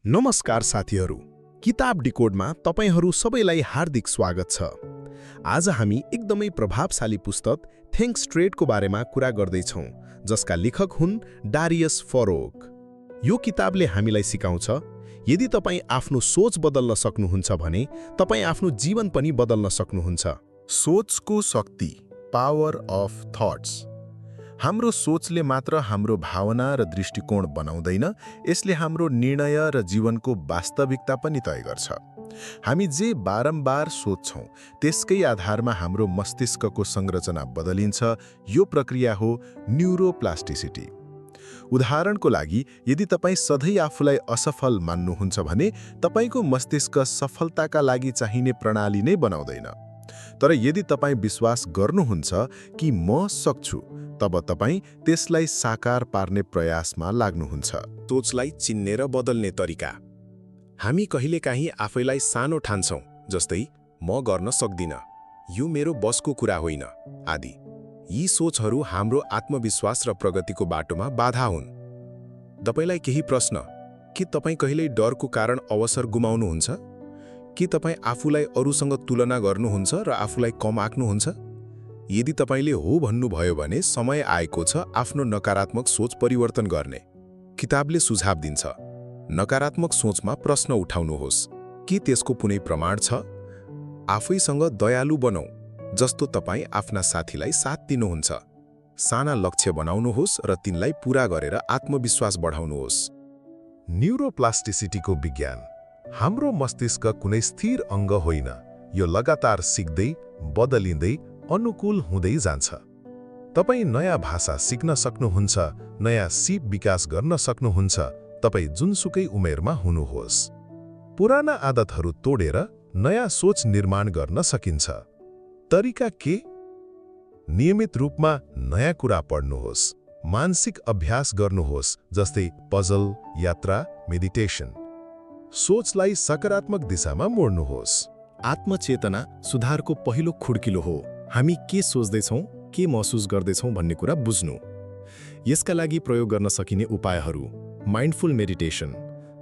नमस्कार साथीहरू, किताब डिकोडमा तपाईहरू सबैलाई हार्दिक स्वागत छ। आज हामी एकदमै प्रभावशाली पुस्तक थिङ्क स्ट्रेटको बारेमा कुरा गर्दैछौँ, जसका लेखक हुन् डारियस फरोक। यो किताबले हामीलाई सिकाउँछ, यदि तपाईँ आफ्नो सोच बदल्न सक्नुहुन्छ भने तपाईँ आफ्नो जीवन पनि बदल्न सक्नुहुन्छ। सोचको शक्ति, पावर अफ थट्स। हाम्रो सोचले मात्र हाम्रो भावना र दृष्टिकोण बनाउँदैन, यसले हाम्रो निर्णय र जीवनको वास्तविकता पनि तय गर्छ। हामी जे बारम्बार सोच्छौँ त्यसकै आधारमा हाम्रो मस्तिष्कको संरचना बदलिन्छ। यो प्रक्रिया हो न्युरोप्लास्टिसिटी। उदाहरणको लागि, यदि तपाईँ सधैँ आफूलाई असफल मान्नुहुन्छ भने तपाईँको मस्तिष्क सफलताका लागि चाहिने प्रणाली नै बनाउँदैन। तर यदि तपाईँ विश्वास गर्नुहुन्छ कि म सक्छु, तब तपाईँ त्यसलाई साकार पार्ने प्रयासमा लाग्नुहुन्छ। सोचलाई चिन्ने र बदल्ने तरिका। हामी कहिलेकाहीँ आफैलाई सानो ठान्छौँ, जस्तै म गर्न सक्दिनँ, यो मेरो बसको कुरा होइन, आदि। यी सोचहरू हाम्रो आत्मविश्वास र प्रगतिको बाटोमा बाधा हुन्। तपाईँलाई केही प्रश्न: के तपाईँ कहिल्यै डरको कारण अवसर गुमाउनुहुन्छ? के तपाईँ आफूलाई अरूसँग तुलना गर्नुहुन्छ र आफूलाई कम आँक्नुहुन्छ? यदि तपाईँले हो भन्नुभयो भने समय आएको छ आफ्नो नकारात्मक सोच परिवर्तन गर्ने। किताबले सुझाव दिन्छ, नकारात्मक सोचमा प्रश्न उठाउनुहोस्, के त्यसको कुनै प्रमाण छ? आफैसँग दयालु बनौँ, जस्तो तपाईँ आफ्ना साथीलाई साथ दिनुहुन्छ। साना लक्ष्य बनाउनुहोस् र तिनलाई पूरा गरेर आत्मविश्वास बढाउनुहोस्। न्युरोप्लास्टिसिटीको विज्ञान। हाम्रो मस्तिष्क कुनै स्थिर अङ्ग होइन, यो लगातार सिक्दै, बदलिँदै, अनुकूल हुँदै जान्छ। तपाईँ नयाँ भाषा सिक्न सक्नुहुन्छ, नयाँ सिप विकास गर्न सक्नुहुन्छ, तपाईँ जुनसुकै उमेरमा हुनुहोस्। पुराना आदतहरू तोडेर नयाँ सोच निर्माण गर्न सकिन्छ। तरिका के? नियमित रूपमा नयाँ कुरा पढ्नुहोस्, मानसिक अभ्यास गर्नुहोस्, जस्तै पजल, यात्रा, मेडिटेसन। सोचलाई सकारात्मक दिशामा मोड्नुहोस्। आत्मचेतना सुधारको पहिलो खुड्किलो हो। हामी के सोच्दैछौँ, के महसुस गर्दैछौँ भन्ने कुरा बुझ्नु। यसका लागि प्रयोग गर्न सकिने उपायहरू: माइन्डफुल मेडिटेसन,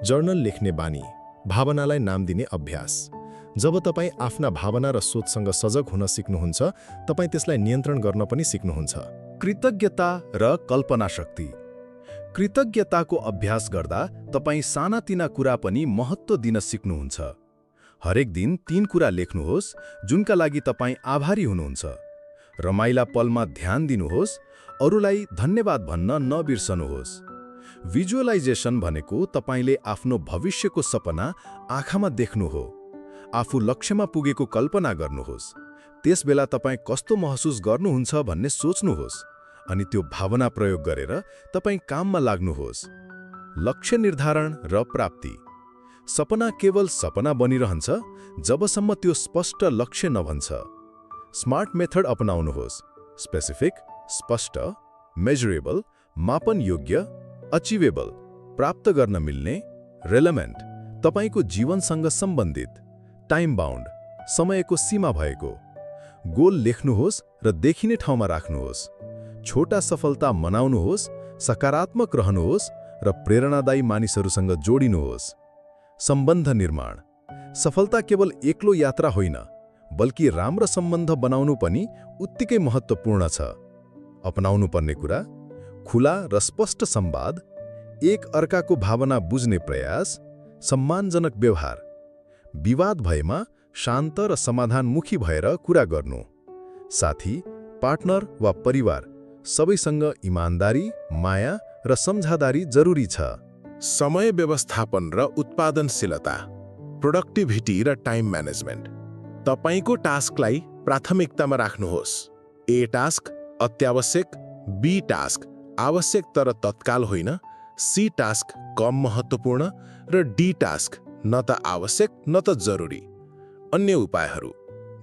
जर्नल लेख्ने बानी, भावनालाई नाम दिने अभ्यास। जब तपाईँ आफ्ना भावना र सोचसँग सजग हुन सिक्नुहुन्छ, तपाईँ त्यसलाई नियन्त्रण गर्न पनि सिक्नुहुन्छ। कृतज्ञता र कल्पना शक्ति। कृतज्ञताको अभ्यास गर्दा तपाईँ सानातिना कुरा पनि महत्त्व दिन सिक्नुहुन्छ। हरेक दिन 3 कुरा लेख्नुहोस् जुनका लागि तपाईँ आभारी हुनुहुन्छ। रमाइला पलमा ध्यान दिनुहोस्, अरूलाई धन्यवाद भन्न नबिर्सनुहोस्। भिजुअलाइजेसन भनेको तपाईँले आफ्नो भविष्यको सपना आँखामा देख्नु हो। आफू लक्ष्यमा पुगेको कल्पना गर्नुहोस्। त्यसबेला तपाईँ कस्तो महसुस गर्नुहुन्छ भन्ने सोच्नुहोस्, अनि त्यो भावना प्रयोग गरेर तपाईँ काममा लाग्नुहोस्। लक्ष्य निर्धारण र प्राप्ति। सपना केवल सपना बनिरहन्छ जबसम्म त्यो स्पष्ट लक्ष्य नभन्छ। स्मार्ट मेथड अपनाउनुहोस्: स्पेसिफिक, स्पष्ट, मेजरेबल, मापन योग्य, अचिभेबल, प्राप्त गर्न मिल्ने, रेलेभेन्ट, तपाईँको जीवनसँग सम्बन्धित, टाइम बाउन्ड, समयको सीमा भएको। गोल लेख्नुहोस् र देखिने ठाउँमा राख्नुहोस्। छोटा सफलता मनाउनुहोस्, सकारात्मक रहनुहोस् र प्रेरणादायी मानिसहरूसँग जोडिनुहोस्। सम्बन्ध निर्माण। सफलता केवल एक्लो यात्रा होइन, बल्कि राम्रो सम्बन्ध बनाउनु पनि उत्तिकै महत्त्वपूर्ण छ। अपनाउनु पर्ने कुरा: खुला र स्पष्ट संवाद, एक अर्काको भावना बुझ्ने प्रयास, सम्मानजनक व्यवहार। विवाद भएमा शान्त र समाधानमुखी भएर कुरा गर्नु। साथी, पार्टनर वा परिवार सबैसँग इमानदारी, माया र सम्झादारी जरुरी छ। समय व्यवस्थापन र उत्पादनशीलता, प्रोडक्टिभिटी र टाइम म्यानेजमेन्ट। तपाईँको टास्कलाई प्राथमिकतामा राख्नुहोस्। ए टास्क अत्यावश्यक, बी टास्क आवश्यक तर तत्काल होइन, सी टास्क कम महत्त्वपूर्ण र डी टास्क न त आवश्यक न त जरुरी। अन्य उपायहरू: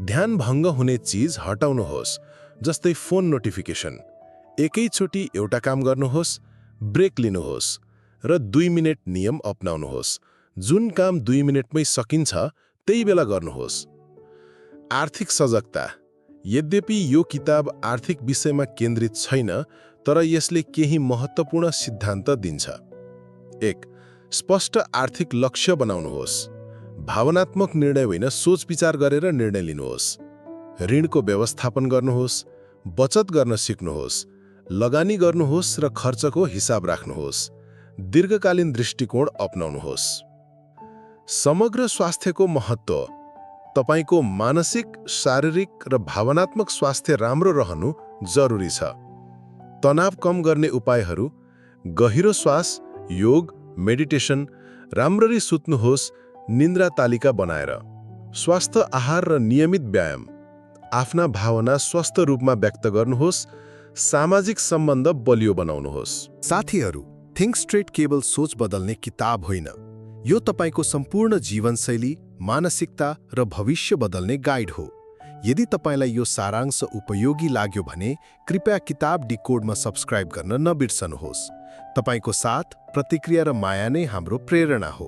ध्यान भङ्ग हुने चिज हटाउनुहोस्, जस्तै फोन नोटिफिकेसन। एकैचोटि एउटा काम गर्नुहोस्, ब्रेक लिनुहोस् र 2 मिनेट नियम अपनाउनुहोस्। जुन काम 2 मिनेटमै सकिन्छ त्यही बेला गर्नुहोस्। आर्थिक सजगता। यद्यपि यो किताब आर्थिक विषयमा केन्द्रित छैन, तर यसले केही महत्त्वपूर्ण सिद्धान्त दिन्छ। 1. स्पष्ट आर्थिक लक्ष्य बनाउनुहोस्। भावनात्मक निर्णय होइन, सोच विचार गरेर निर्णय लिनुहोस्। ऋणको व्यवस्थापन गर्नुहोस्, बचत गर्न सिक्नुहोस्, लगानी गर्नुहोस् र खर्चको हिसाब राख्नुहोस्। दीर्घकालीन दृष्टिकोण अपनाउनुहोस्। समग्र स्वास्थ्यको महत्त्व। तपाईको मानसिक, शारीरिक र भावनात्मक स्वास्थ्य राम्रो रहनु जरुरी छ। तनाव कम गर्ने उपायहरू: गहिरो श्वास, योग, मेडिटेसन, राम्ररी सुत्नुहोस्, निन्द्रा तालिका बनाएर, स्वास्थ्य आहार र नियमित व्यायाम, आफ्ना भावना स्वस्थ रूपमा व्यक्त गर्नुहोस्, सामाजिक सम्बन्ध बलियो बनाउनुहोस्। साथीहरू, थिङ्क स्ट्रेट केवल सोच बदल्ने किताब होइन, यो तपाईको सम्पूर्ण जीवनशैली, मानसिकता र भविष्य बदल्ने गाइड हो। यदि तपाईलाई यो सारांश उपयोगी लाग्यो भने कृपया किताब डिकोडमा सब्स्क्राइब गर्न नबिर्सनुहोस्। तपाईको साथ, प्रतिक्रिया र माया नै हाम्रो प्रेरणा हो।